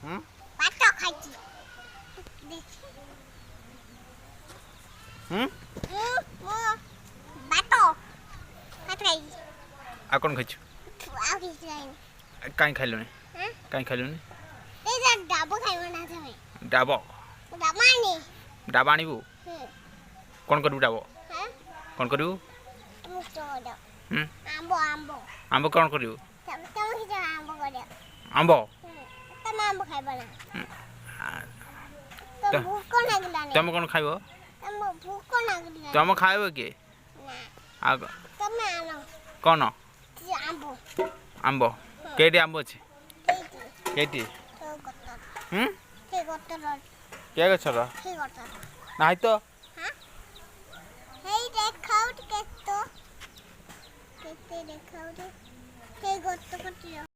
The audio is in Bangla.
ভাত খাইছি দেখি ভাত খাইছি ଆଉ କ'ଣ ଖାଇଛୁ ଆଉ କିଛି ଖାଇନି କାହିଁ ଖାଇଲୁନି କାହିଁ ଖାଇଲୁନି এই যে ডাব খাইব না তুমি ଡାବ ডাব আনি ଡାବ ଆଣିବୁ କ'ଣ କରିବୁ ଡାବ হ্যাঁ କ'ଣ କରିବୁ তুমি তো দাও ହୁଁ আম্ব আম্ব ଆମ୍ବ କ'ଣ କରିବୁ তুমি কি আম্ব করে ଆମ୍ବ তুমি আম্ব খাইব না তো তা- ভুক লাগলানি ତମେ କ'ଣ ଖାଇବ তুমি ভুক লাগলানি ତମେ ଖାଇବ କିଏ না ଆଉ তুমি আনো କ'ଣ আম্ব ଆମ୍ବ କେଇଟି ଆମ୍ବ ଅଛି এইটি କେଇଟି তো কত ହୁଁ কে কত କେ ଗଛର কে কত ନାହିଁ ତ হ্যাঁ এই দেখাও কেতো কেতে দেখাও কে কত কত